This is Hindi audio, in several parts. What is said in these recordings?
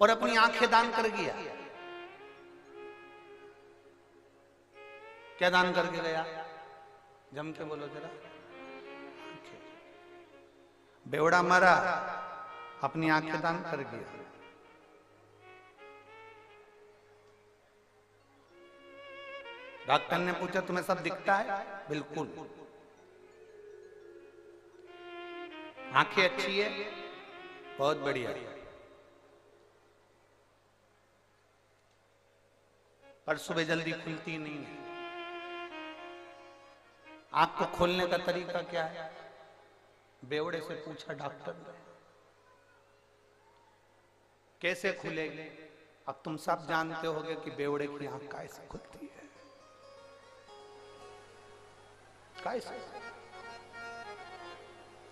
और अपनी आंखें दान कर गया। क्या दान करके गया? जम के बोलो जरा। बेवड़ा मरा, अपनी आंखें दान कर गया। डॉक्टर ने पूछा तुम्हें सब दिखता है? बिल्कुल। आंखें अच्छी है? बहुत बढ़िया। पर सुबह जल्दी खुलती नहीं है। आंख को खोलने का तरीका क्या है? बेवड़े से पूछा डॉक्टर ने। कैसे खुलेगी? अब तुम सब जानते होगे कि बेवड़े की आंख कैसे खुलती है। कैसे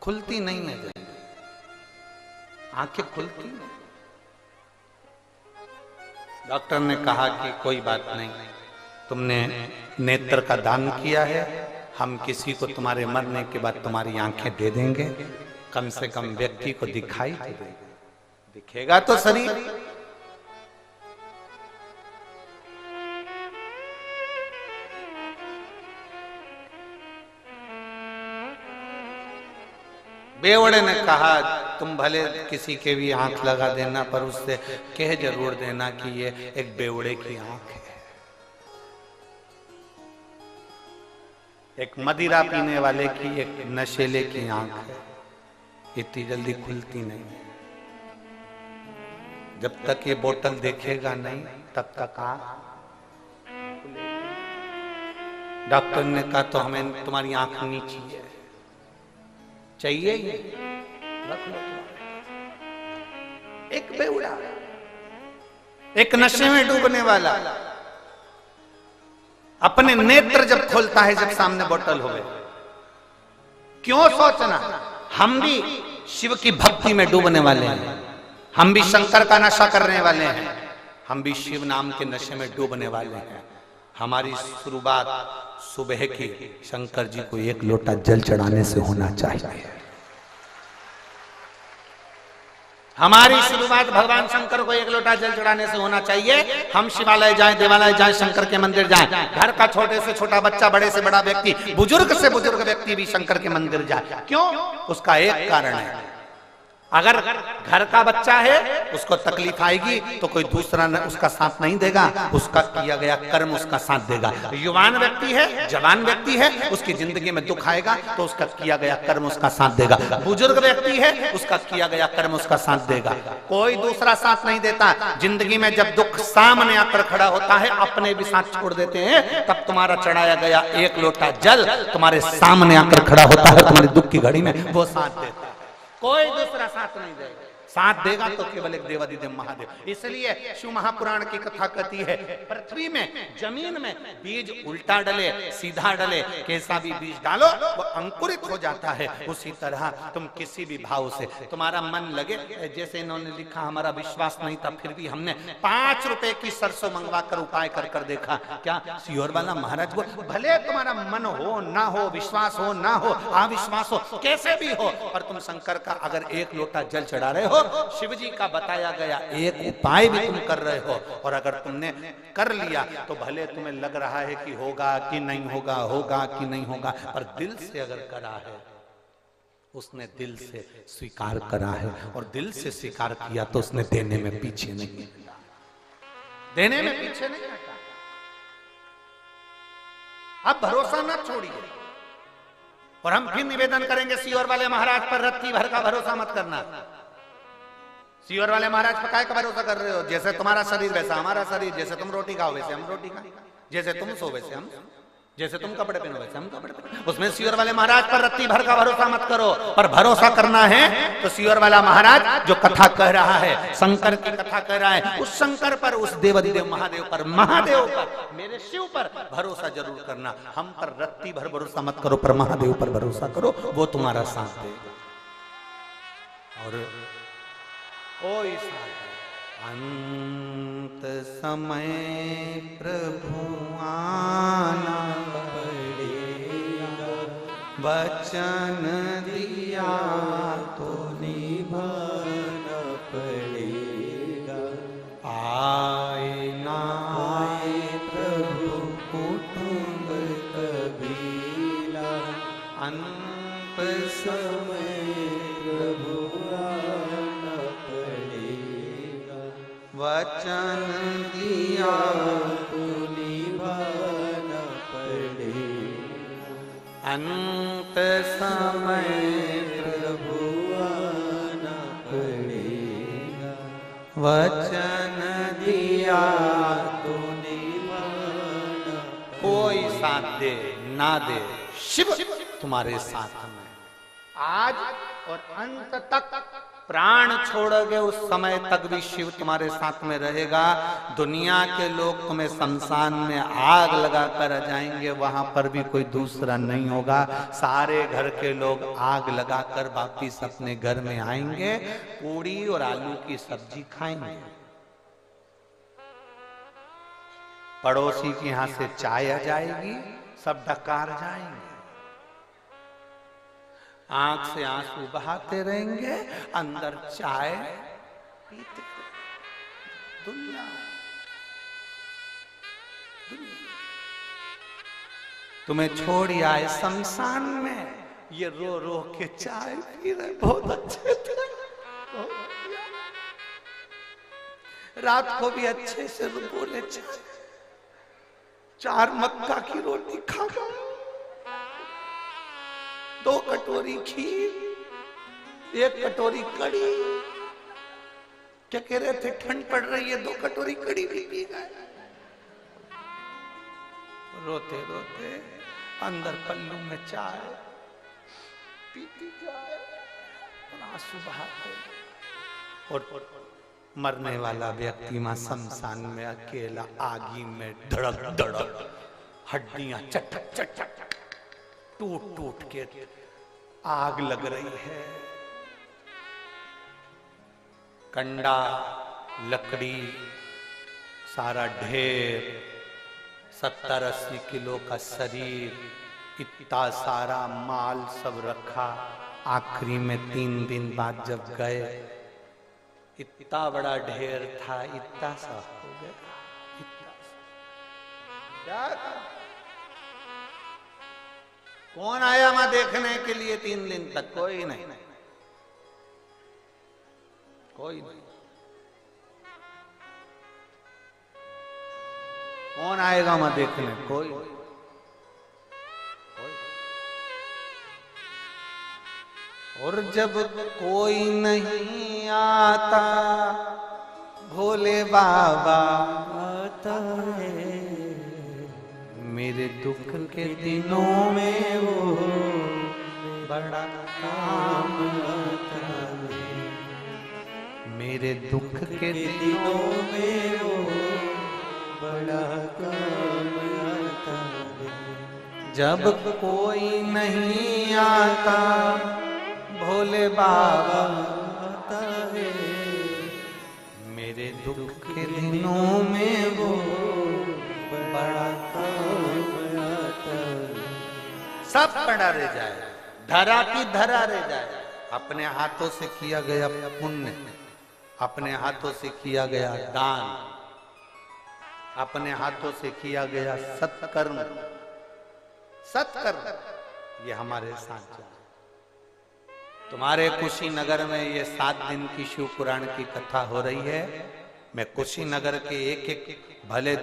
खुलती नहीं है जल्दी, आंखें खुलती नहीं। डॉक्टर ने कहा कि कोई बात नहीं, तुमने नेत्र का दान किया है, हम किसी को तुम्हारे मरने के बाद तुम्हारी आंखें दे देंगे, कम से कम व्यक्ति को दिखाई तो देगा, दिखेगा तो शरीर। बेवड़े ने कहा तुम भले किसी के भी आंख लगा देना, पर उससे कह जरूर देना कि ये एक बेवड़े की आंख है। एक मदिरा पीने वाले की, एक नशेले की आंख है, इतनी जल्दी खुलती नहीं। जब तक ये बोतल देखेगा नहीं तब तक आंख। डॉक्टर ने कहा तो हमें तुम्हारी आंख नीची है, चाहिए ही रख लो। एक बेवड़ा, एक नशे में डूबने वाला अपने नेत्र जब खोलता है जब सामने बोतल होवे, क्यों सोचना? हम भी शिव की भक्ति में डूबने वाले हैं, हम भी शंकर का नशा करने वाले हैं, हम भी शिव नाम के नशे में डूबने वाले हैं। हमारी शुरुआत सुबह की शंकर जी को एक लोटा जल चढ़ाने से होना चाहिए। हमारी शुरुआत भगवान शंकर को एक लोटा जल चढ़ाने से होना चाहिए। हम शिवालय जाएं, देवालय जाएं, शंकर के मंदिर जाएं, घर का छोटे से छोटा बच्चा, बड़े से बड़ा व्यक्ति, बुजुर्ग से बुजुर्ग व्यक्ति भी शंकर के मंदिर जाए। क्यों? उसका एक कारण है, अगर घर का बच्चा है उसको तकलीफ आएगी तो कोई दूसरा उसका साथ नहीं देगा, उसका किया गया कर्म उसका साथ देगा। युवान व्यक्ति है, जवान व्यक्ति है, उसकी जिंदगी में दुख आएगा तो उसका किया गया कर्म उसका साथ देगा। बुजुर्ग व्यक्ति है, उसका किया गया कर्म उसका साथ देगा, कोई दूसरा साथ नहीं देता। जिंदगी में जब दुख सामने आकर खड़ा होता है, अपने भी साथ छोड़ देते हैं, तब तुम्हारा चढ़ाया गया एक लोटा जल तुम्हारे सामने आकर खड़ा होता है, तुम्हारी दुख की घड़ी में वो साथ देता है, कोई दूसरा साथ नहीं देगा। साथ देगा तो केवल एक देवाधिदेव महादेव। इसलिए शिव महापुराण की कथा कहती है, पृथ्वी में, जमीन में बीज उल्टा डले सीधा डले, कैसा भी बीज डालो वो अंकुरित हो जाता है। उसी तरह तुम किसी भी भाव से तुम्हारा मन लगे, जैसे इन्होंने लिखा हमारा विश्वास नहीं था फिर भी हमने 5 रुपए की सरसों मंगवा कर उपाय कर कर देखा। क्या सीहोर वाला महाराज वो, भले तुम्हारा मन हो ना हो, विश्वास हो ना हो, अविश्वास हो, कैसे भी हो, पर तुम शंकर का अगर एक लोटा जल चढ़ा रहे हो, शिव जी का बताया गया एक उपाय भी तुम कर रहे हो, और अगर तुमने कर लिया तो भले तुम्हें लग रहा है कि होगा कि नहीं होगा, होगा कि नहीं होगा, पर दिल से अगर करा है, उसने दिल से स्वीकार करा है, और दिल से स्वीकार किया तो उसने देने में पीछे नहीं हटा, देने में पीछे नहीं हटा। अब भरोसा न छोड़िए, और हम फिर निवेदन करेंगे सीहोर वाले महाराज पर रत्ती भर का भरोसा मत करना। सीहोर वाले महाराज पर काय का भरोसा कर रहे हो? जैसे तुम्हारा शरीर वैसा हमारा शरीर, जैसे तुम रोटी खाओ वैसे हम रोटी खाएं, जैसे तुम सो वैसे हम, जैसे तुम कपड़े पहनो वैसे हम कपड़े पहनो। उसमें सीहोर वाले महाराज पर रत्ती भर का भरोसा मत करो, पर भरोसा करना है तो सीहोर वाला महाराज जो कथा कह रहा है, शंकर की कथा कह रहा है, उस शंकर पर, उस देवाधिदेव महादेव पर, महादेव पर, मेरे शिव पर भरोसा जरूर करना। हम पर रत्ती भर भरोसा मत करो, पर महादेव पर भरोसा करो, वो तुम्हारा साथ देगा। और ओ अंत समय प्रभु आना पड़ेगा, वचन दिया तो निभाना पड़ेगा। वचन दिया तो निभाना पड़ेगा, अंत समय प्रभु आना पड़ेगा, वचन दिया तो निभाना, कोई साथ दे ना दे, शिव तुम्हारे साथ में आज और अंत तक। प्राण छोड़ोगे उस समय तक भी शिव तुम्हारे साथ में रहेगा। दुनिया के लोग तुम्हें शमशान में आग लगा कर जाएंगे, वहां पर भी कोई दूसरा नहीं होगा। सारे घर के लोग आग लगाकर वापिस अपने घर में आएंगे, पूड़ी और आलू की सब्जी खाएंगे। पड़ोसी के यहां से चाय आ जाएगी, सब डकार जाएंगे, आंख से आंसू बहाते रहेंगे, अंदर चाय पीते। दुनिया तुम्हें छोड़ आए शमशान में, ये रो रो के चाय पी रहे, बहुत अच्छे थे, रात को भी अच्छे से बोले, चार मक्का की रोटी खा गए, 2 कटोरी खीर, 1 कटोरी कड़ी। क्या कह रहे थे, ठंड पड़ रही है, 2 कटोरी कड़ी भी पी गए। रोते रोते अंदर पल्लू में चाय पीती जाए और आंसू बहाते, और मरने वाला व्यक्ति मां शमशान में अकेला आगी में धड़क धड़क, हड्डियां चटक चटक टूट टूट के आग लग रही है। कंडा, लकड़ी, सारा ढेर, 70-80 किलो का शरीर, इतना सारा माल सब रखा। आखिरी में 3 दिन बाद जब गए, इतना बड़ा ढेर था, इतना सा हो गया, इतना सा। कौन आया वहां देखने के लिए 3 दिन तक? कोई नहीं, कोई नहीं। कौन आएगा वहां देखने? कोई कोई। और जब कोई नहीं आता, भोले बाबा आता है, मेरे दुख के दिनों में वो बड़ा काम आता है, मेरे दुख के दिनों में वो बड़ा काम आता है। जब कोई नहीं आता, भोले बाबा आता है, मेरे दुख के दिनों में वो बड़ा काम आता है। सब पड़ा रह जाए, धरा की धरा रह जाए। अपने हाथों से किया गया पुण्य, अपने हाथों से किया गया दान, अपने हाथों से किया गया सत्कर्म, सत्कर्म, ये हमारे साथ चला। तुम्हारे कुशीनगर में ये 7 दिन की शिव पुराण की कथा हो रही है। मैं कुशीनगर के एक एक, भले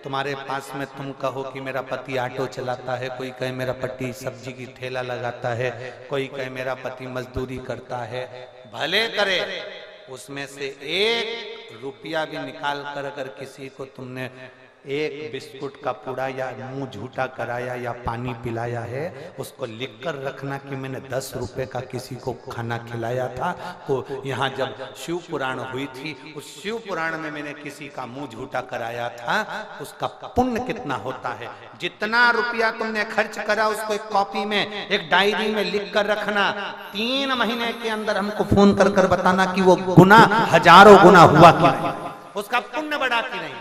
तुम्हारे पास में तुम कहो कि मेरा पति ऑटो चलाता है, कोई कहे मेरा पति सब्जी की ठेला लगाता है, कोई कहे मेरा पति मजदूरी करता है, भले करे, उसमें से 1 रुपया भी निकाल कर अगर किसी को तुमने 1 बिस्कुट का पूड़ा या मुंह झूठा कराया या पानी पिलाया है, उसको लिख कर रखना कि मैंने 10 रुपए का किसी को खाना खिलाया था। तो यहाँ जब शिव पुराण हुई थी, उस शिव पुराण में मैंने किसी का मुंह झूठा कराया था, उसका पुण्य कितना होता है। जितना रुपया तुमने खर्च करा उसको एक कॉपी में, एक डायरी में लिख कर रखना। 3 महीने के अंदर हमको फोन कर कर बताना कि वो गुना हजारों गुना हुआ कि नहीं, उसका पुण्य बढ़ा कि नहीं।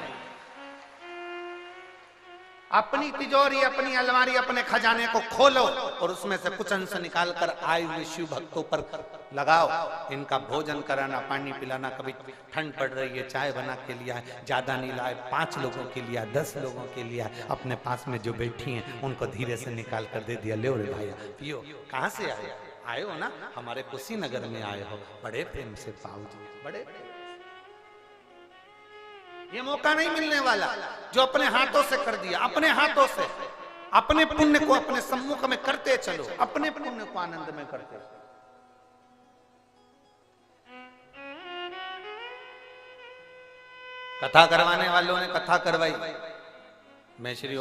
अपनी तिजोरी, अपनी अलमारी, अपने खजाने को खोलो और उसमें से कुछ अंश निकाल कर आए हुए शिव भक्तों पर लगाओ। इनका भोजन कराना, पानी पिलाना, कभी ठंड पड़ रही है चाय बना के लिया है, ज्यादा नहीं लाए, 5 लोगों के लिए, 10 लोगों के लिए, अपने पास में जो बैठी हैं उनको धीरे से निकाल कर दे दिया, ले रे भैया पियो। कहाँ से आए हो ना? हमारे कुशीनगर में आए हो, बड़े प्रेम से पाऊ जी, बड़े ये मौका नहीं मिलने वाला जो अपने हाथों से कर दिया। अपने हाथों से अपने पुण्य को अपने सम्मुख में करते चलो, अपने पुण्य को आनंद में करते चलो। कथा करवाने वालों ने कथा करवाई, मैं श्री